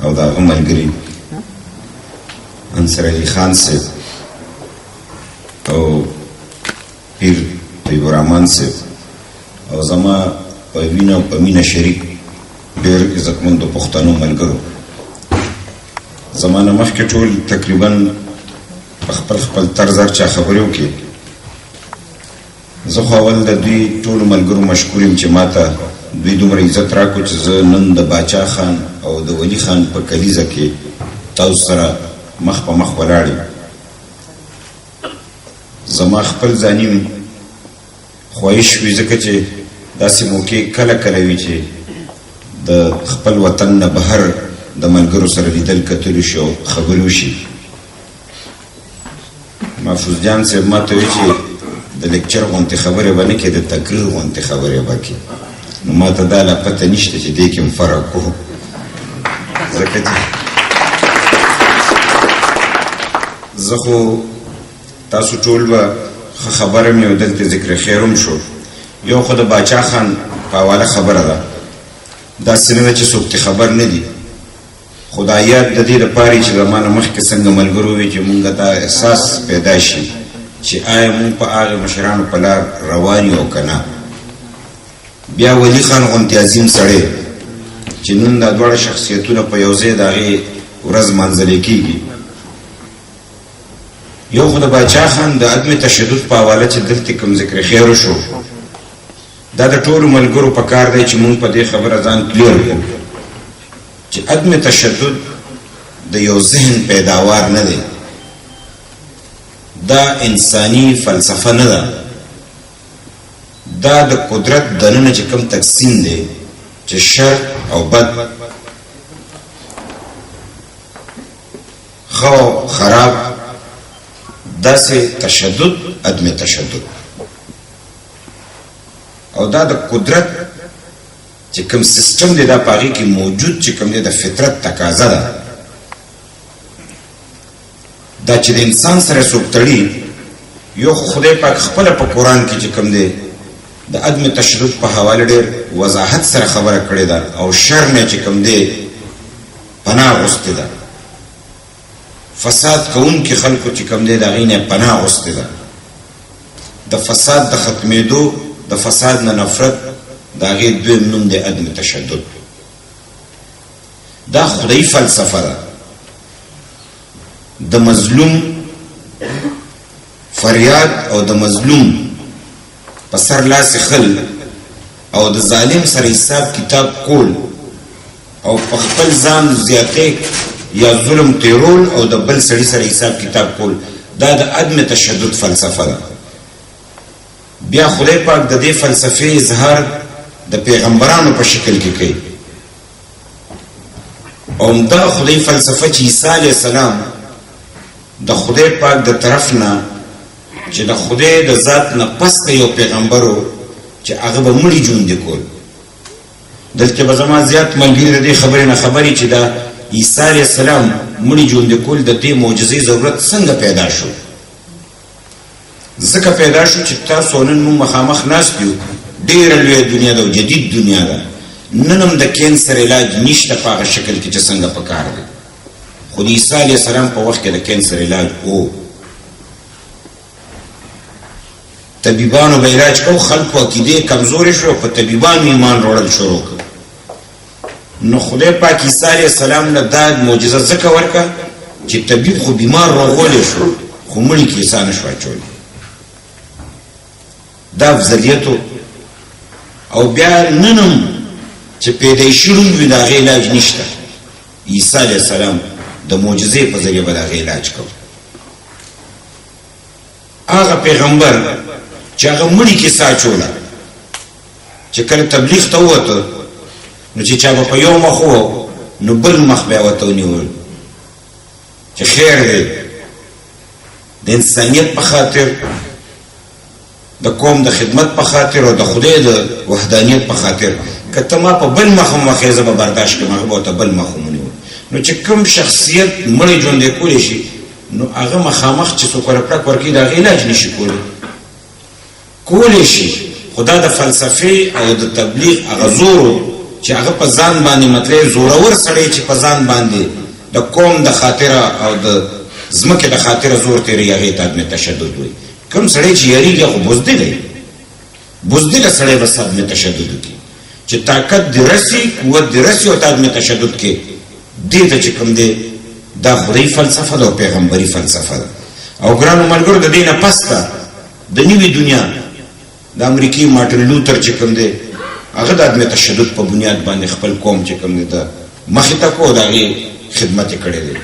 او د هغه ملګري انصر علي خان صاحب او پیر طیب الرحمن صاحب او زما په وینه او په مینه شریک ډېر عزتمندو پښتنو ملګرو زما نه مخکې ټول تقریبا په خپل طرز هر چا خبرې وکړي زه خو اول د دوی ټولو ملګرو مشکور یم چې ما ته دوی دومره عزت راکړو چې زه نن د باچا خان او د ولی خان په کلیزه کې تاسو سره مخ په مخ ولاړ یم زما خپل ځاني خواهش وي ځکه چې داسې موقع کله کله وي چې د خپل وطن نه بهر د ملګرو سره لیدل کتل شي او خبرې وشي محفوظ جان صاحب ما ته وایي چې د لیکچر غونتې خبرې به نه کړې د تقریر غونتې خبرې به کړې نو ما ته دا لا پته نشته چې دې کې هم فرق کوو ځکه چې زه خو تاسو ټول به ښه خبره مې او دلته ذکر خیر هم شو یو خو د باچا خان په حواله خبره ده داسې نه ده چې څوک ترې خبر نه دي خو دا یاد د دې دپاره چې زما نه مخکې څنګه ملګرو وي چې مونږ دا احساس پیدا شي چې آیا مونږ په هغه مشرانو په لار روان یو که نه بیا ولی خان غوندې عظیم سړی چې نن دا دواړه شخصیتونه په یو ځای د هغې ورځ منځلې کېږي یو خو د باچا خان د عدم تشدد په حواله چې دلته کوم ذکر خیر شو دا د ټولو ملګرو په کار دی چې مونږ په دې خبره ځان کلیر کړو چې عدم تشدد د یو ذهن پیداوار نه دی دا انسانی فلسفه نه ده دا د قدرت دننه چې کوم تقسیم دی چې شر او بد خو خراب داسې تشدد عدم تشدد او دا د قدرت چې کوم سیستم دی دا په هغې کې موجود چې کوم دی د فطرت تقاضا ده دا چې د انسان سره څوک تړي یو خو خدای پاک خپله په قرآن کې چې کوم دی د عدم تشدد په حواله ډېر وضاحت سره خبره کړې ده او شر نه چې کوم دی پناه غوښتې ده فساد کوونکي خلکو چې کوم دی د هغې نه پناه غوښتې ده د فساد د ختمېدو د فساد نه نفرت د هغې دویم نوم دی عدم تشدد دا خدایي فلسفه ده د مظلوم فریاد او د مظلوم په سر لاس خل او د ظالم سره حساب کتاب کول او په خپل ځان زیاتې یا ظلم تیرول او د بل سړي سره حساب کتاب کول دا د عدم تشدد فلسفه ده بیا خدای پاک د دې فلسفې اظهار د پیغمبرانو په شکل کې کوي او دا خدای فلسفه چې عیسی علیه السلام د خدای پاک د طرف نه چې د خدای د ذات نه پس یو پیغمبرو چې هغه به مړي ژوندي کول دلته به زما زیات ملګري د دې خبرې نه خبرې چې دا عیسی علیه السلام مړي ژوندي کول د دې معجزې ضرورت څنګه پیدا شو ځکه پیدا شو چې تاسو نن موږ مخامخ ناست یو ډېره لویه دنیا ده او جدید دنیا ده نن هم د کینسر علاج نشته په هغه شکل کې چې څنګه په کار دی خو د عیسی علیه السلام په وخت کې د کینسر علاج و طبیبانو به علاج کو خلکو عقیدې کمزورې شو په طبیبانو ایمان وروړل شروع کړ نو خدای پاک عیسی علیه السلام نه دا معجزه ځکه ورکړه چې طبیب خو بیمار روغولی شو خو مړي کې عیسی نه شو اچولی دا افضلیتو او بیا ننم چې پیدایشي روم وي د هغې علاج نشته عیسی علیه السلام د معجزې په ذریعه به د هغې علاج کو هغه پیغمبر چې هغه مړي کې ساه اچوله چې کله تبلیغ ته ووته نو چې چا به په یو مخ و نو بل مخ به یې ورته ونیول چې خیر دی د انسانیت په خاطر د قوم د خدمت په خاطر او د خدای د وحدانیت په خاطر که ته ما په بل مخ ومخې زه به برداشت کړم هغه به ورته بل مخ ونیول نو چې کوم شخصیت مړی ژوندی کولی شي نو هغه مخامخ چې څوک ورپړک ورکوي د هغې علاج نشي کولی شي خو دا د فلسفې او د تبلیغ هغه زور چې هغه په ځان باندې مطلب زورور سړی چې په ځان باندې د قوم د خاطره او د ځمکې د خاطره زور تیری هغې ته عدم تشدد وایي کوم سړی چې یریږي خو بزدله بزدله سړی بس عدم تشدد وکړي چې طاقت دې رسي قوت دې رسي او ته عدم تشدد کې دې ته چې کوم دی دا خدای فلسفه ده او پیغمبري فلسفه ده او ګرانو ملګرو د دې نه پس ته د نوې دنیا د امریکې مارټن لوتر چې کوم دی هغه د عدم تشدد په بنیاد باندې خپل قوم چې کوم دی د مخې ته کو د هغې خدمت یې کړی دی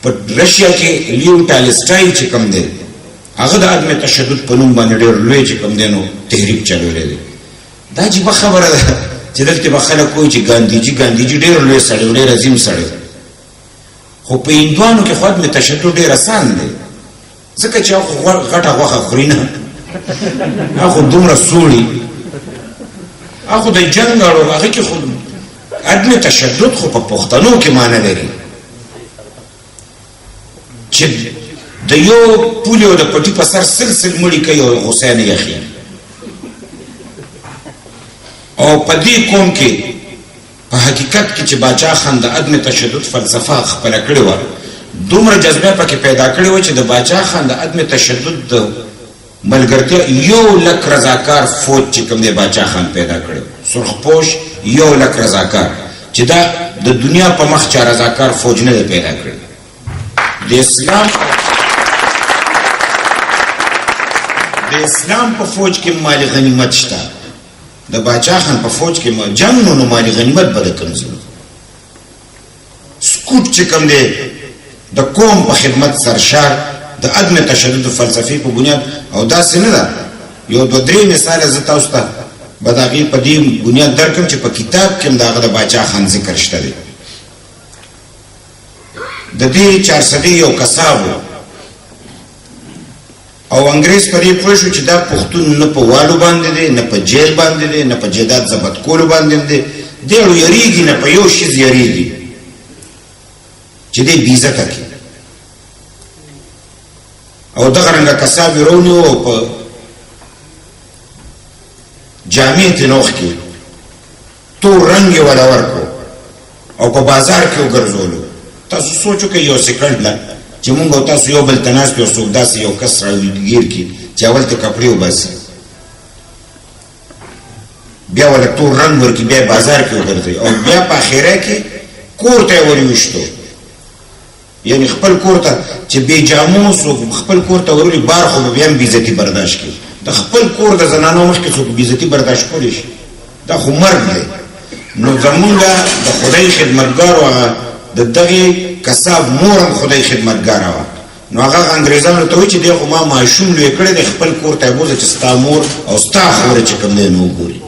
په رشیا کې لیو ټالسټای چې کوم دی هغه د عدم تشدد په نوم باندې ډېر لوی چې کوم دی نو تحریک چلولی دی دا عجیبه خبره ده چې دلته به خلک وایي چې ګاندیجي ډېر لوی سړی و ډېر عظیم سړی خو په هندوانو کې خو عدم تشدد ډېر اسان دی ځکه چې هغه غټه غوښه خوري نه هغه دومره سوړي هغه د جنګ اړو هغه کې خو عدم تشدد خو په پښتنو کې معنی لري چې د یو پولي او د پټي په سر سلسل مړي کوي او غوسه نه یخي او په دې قوم کې په حقیقت کې چې باچا خان د عدم تشدد فلسفه خپله کړې وه دومره جذبه پکې پیدا کړې وه چې د باچا خان د عدم تشدد د ملګرتیا 1,00,000 رضاکار فوج چې کوم دی باچا خان پیدا کړی سرخپوش 1,00,000 رضاکار چې دا د دنیا په مخ چا رضاکار فوج نه دی پیدا کړی د اسلام په فوج کې مالی غنیمت شته د باچا خان په فوج کې جنګ نو مالی غنیمت به د کوم ځای سکوت چې کوم دی د قوم په خدمت سرشار د عدم تشدد فلسفي په بنیاد او داسې نه ده یو دوه درې مثاله زه تاسو ته به د هغې په دې بنیاد درکړم چې په کتاب کې هم د هغه د باچا خان ذکر شته دی د دې 400 یو کساب او انګریز په دې پوه شو چې دا پښتون نه په والو باندې دی نه په جیل باندې دی نه په جیداد ضبط کولو باندې دی دی یریږي نه په یو شیز یریږي چې دی بېعزته کړي او دغه رنګه کساب یې رونیو او په جامع تنوخ کې تور رنګ یې ولا ورکړو او په بازار کې وګرځولو تاسو سوچو کې یو سیکنډ لا چې مونږ او تاسو یو بل ته ناست یو څوک داسې یو کس راګیر کړي چې اول ته کپړې وباسي بیا ولا تور رنګ ورکړي بیا بازار کې وګرځي او بیا په اخره کې کور ته یې ورویشتو یعنی خپل کور ته چې بې جامو څوک خپل کور ته ورولي بار خو به بیا هم بېعزتي برداشت کړي د خپل کور د زنانو مخکې څوک بېعزتي برداشت کولی شي دا خو مرګ دی نو زمونږ د خدای خدمتګارو هغه د دغې کساب مور هم خدای خدمتګاره وه نو هغه انګریزانو ته وایي چې دی خو ما ماشوم لوی کړی دی خپل کور ته یې بوځه چې ستا مور او ستا خوره چې کوم دی نو وګوري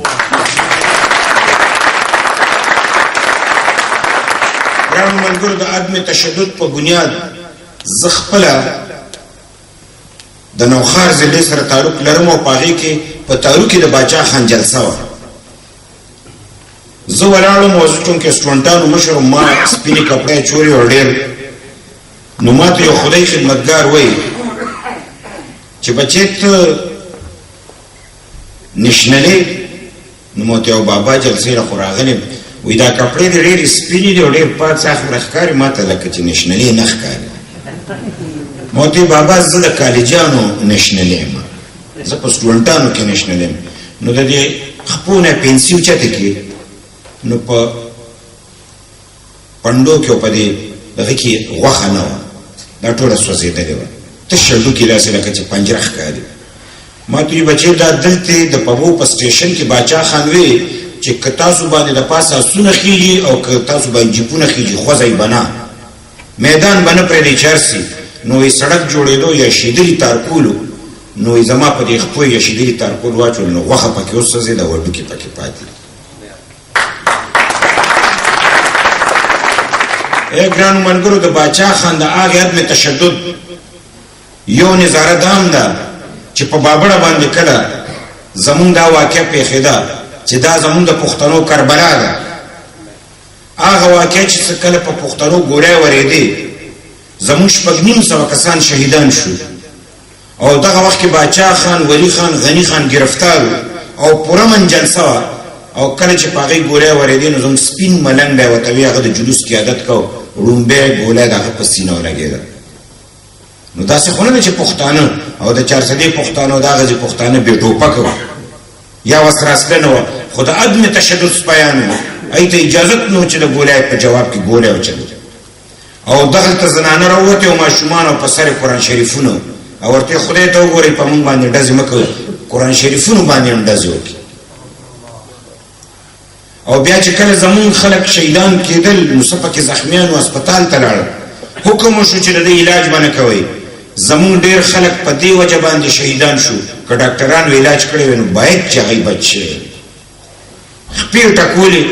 ګرانو ملګرو د عدم تشدد په بنیاد زه خپله د نوخار ضلعې سره تعلق لرم او په هغې کې په تارو کې د باچا خان جلسه وه زه ولاړم او زه چونکې سټوډنټانو مشر ما سپینې کپړې چولې او ډېر نو ما ته یو خدای خدمتګار وایي چې بچې ته نشنلې نو ما ته یو بابا جلسې را خو راغلی وایي دا کپړې دې ډېرې سپینې دي او ډېر پاک صاف ښکاري ما ته لکه چې نشنلې نه ښکاري ما ته بابا زه د کالجانو نشنلې یم زه په سټوډنټانو کې نشنلې یم نو د دې خپو نه پنسي اوچته کړي نو په پنډو کې او په دې دغه کې غوښه نه وه دا ټوله سوځېدلې وه تشه ډوکې داسې لکه چې پنجره ښکاري ما ته وایي بچې دا دلته د پبو په سټیشن کې باچا خان وی چې که تاسو باندې د پاسه آسونه خیږي او که تاسو باندې جیپونه خیږي خوځئ به نه میدان به نه پرېږدئ چرسي نو یې سړک جوړېدو یا شیدلي تارکولو نو یې زما په دې خپو یا شیدلي تارکول واچول نو غوښه پکې وسوځېده او هډوکې پکې پاتې ای ګرانو ملګرو د باچا خان د هغې عدم تشدد یو نظاره دام ده چې په بابړه باندې کله زمونږ دا واقع پېښېده چې دا زمونږ د پښتنو کربلا ده هغه واقع چې کله په پښتنو ګوری ورېدې زمونږ 6,500 کسان شهیدان شو او دغه وخت کې باچا خان ولی خان غنی خان گرفتار او پوره من جلسه وه او کله چې پاغي ګولې ورېدې نو زم سپین ملنګ به وتوي هغه د جلوس کې عادت کو رومبه ګولې دغه په سینه ولګېده نو داسې خو نه چې پښتانه او د 400 پښتانه دا غزي پښتانه به ټوپک یا وسراسکنه خو د عدم تشدد سپیان ایته اجازه نو چې د ګولې په جواب کې ګولې وچلو او دغه ته زنانه راوته او ماشومان او په سر قرآن شریفونو او ورته خدای ته وګوري په مونږ باندې ډز مکو قرآن شریفونو باندې ډز وکي او بیا چې کله زمون خلک شهیدان کېدل نو سپکه زخمیان او هسپتال ته لاړ حکم شو چې د علاج باندې کوي زمون ډیر خلک په دې وجه باندې شهیدان شو که ډاکټرانو علاج کړی نو باید چې هغه بچي خپل ټکولې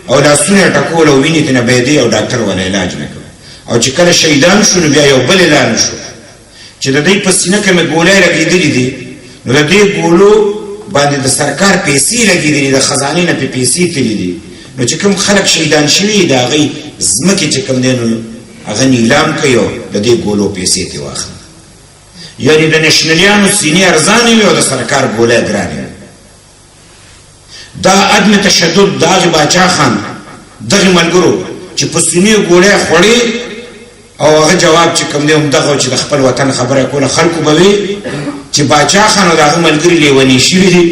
او لاسونه ټکول او وینې ته نه بيدي او ډاکټر ولا علاج نه کوي او چې کله شهیدان شو نو بیا یو بل اعلان شو چې د دې په سینه کې مې ګولې لګېدلې دي نو د دې ګولو باندې د سرکار پیسې لګېدلې د خزانې نه په پیسې تللې دي نو چې کوم خلک شهیدان شوي دا غي زمکه چې کوم دي نو هغه نیلام کوي د دې ګولو پیسې ته واخلي یعنی د نشنلیانو سینې ارزانې وي او د سرکار ګولې ګرانې دا عدم تشدد داغ باچا خان دغه ملګرو چې په سینې ګولې خوړې او هغه جواب چې کوم دی هم دغه چې د خپل وطن خبره کوله خلکو به وي چې باچا خان او دغه ملګري لیونی شوي دي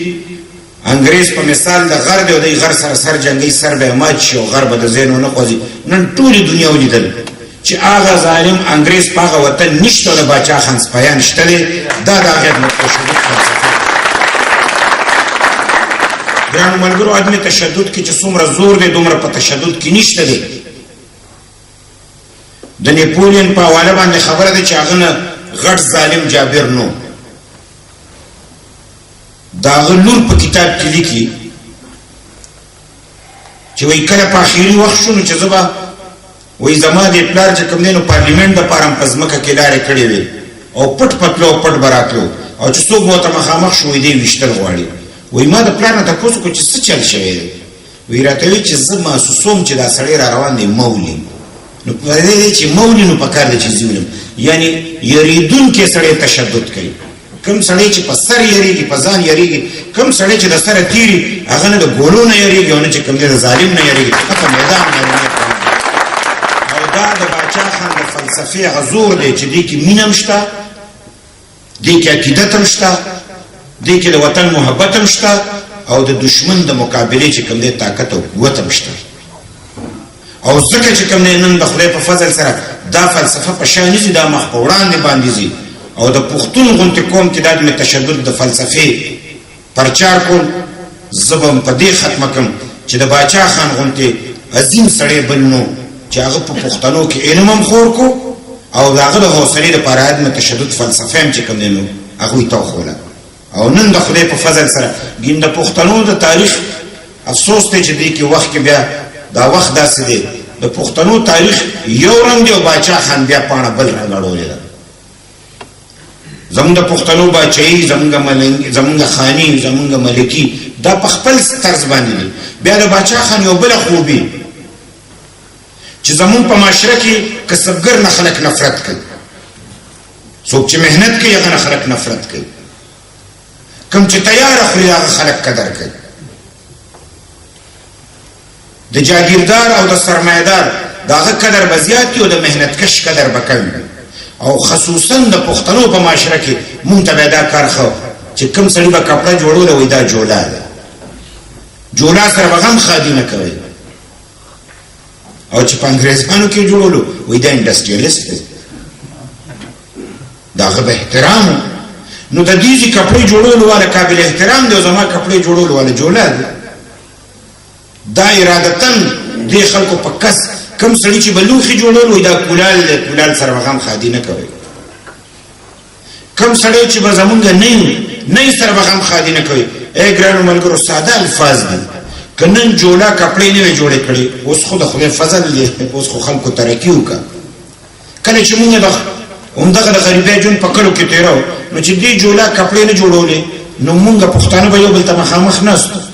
انګريز په مثال د غر دی او د غر سره سر جنگي سر به مات شي او غر به د زینو نه خوځي نن ټولې دنیا ولیدل چې هغه ظالم انګريز په هغه وطن نشته د باچا خان سپیان شته دا د هغه متشدد فلسفه ګران ملګرو عدم تشدد کې چې څومره زور دی دومره په تشدد کې نشته دی د نیپولین په حواله باندې خبره ده چې هغه نه غټ ظالم جابر نو دا غلور په کتاب کې لیکي چې وای کله په اخیری وخت شو چې زبا وای زما د پلار چې کوم دینو پارلیمنت د پارم پزمکه کې لارې کړې وي او پټ پټلو پټ براتلو او چې څوک وته مخامخ شوې دی وشتل غواړي وای ما د پلان ته تاسو کو چې څه چل شوی وی راته وی چې زه محسوسوم چې دا سړی را روان دی مولي نو په دې چې مولي نو پکار دی چې زیولم یعنی یریدون کې سړی تشدد کوي کم سړی چې په سر یریږي په ځان یریږي کم سړی چې د سره تیری هغه نه د ګولو نه یریږي او نه چې کوم د ظالم نه یریږي په میدان نه او دا د باچا خان د فلسفي غزور دی چې دې کې مینه مشته دې کې عقیدت مشته دې کې د وطن محبت مشته او د دشمن د مقابله چې کوم دې طاقت او قوت مشته او ځکه چې کوم نن د خدای په فضل سره دا فلسفه په شان دي دا مخ په وړاندې باندې دي او د پښتون غونټه قوم کې د تشدد د فلسفي پرچار کول زبم په دې ختمه کوم چې د باچا خان غونټه عظیم سړی بنو چې هغه په پښتنو کې علم هم خور کو او هغه د حوصله د پراد د تشدد فلسفه هم چې کوم نو هغه ته خوله او نن د خدای په فضل سره ګین د پښتنو د تاریخ افسوس ته چې دې کې وخت کې بیا دا وخت داسې دی د پښتنو تاریخ یو رنګ دی او باچا خان بیا پاڼه بل رنګ اړولې ده زمونږ د پښتنو باچایي زمونږ ملنګ زمونږ خانی زمونږ ملکی دا په خپل طرز باندې دی بیا د باچا خان یو بل خوبي چې زمون په معاشره کې کسبګر نه خلک نفرت کوي څوک چې مهنت کوي هغه خلک نفرت کوي کوم چې تیار خوري هغه خلک قدر کوي د جاگیردار او د سرمایدار داغه قدر بزیات او د مهنت کش قدر بکوي او خصوصا د پښتنو په معاشره کې مونږ ته دا کار خو چې کوم سړي به کپڑا جوړول وای دا جوړا ده جوړا سره بغم خادمه کوي او چې په انګريزانو کې جوړولو وای دا انډستریالیست دی داغه به احترام نو د دې کپڑے جوړولو والا قابل احترام دی او زما کپڑے جوړولو والا جوړا دی دا ارادتن دی خلکو په کس کم سړي چې بلوخي جوړول وي دا کولال سره غم خادي نه کوي کم سړي چې به زمونږ نه سره غم خادي نه کوي اے ګرانو ملګرو ساده الفاظ دي کنن جوړا کپڑے نه جوړې کړي اوس خو د خدای فضل دی اوس خو خلکو ترقی وکړه کله چې موږ همدغه د غریبۍ جون په کلو کې تیرو نو چې دې جوړا کپڑے نه جوړولې نو موږ پښتانه به یو بل ته مخامخ نهستو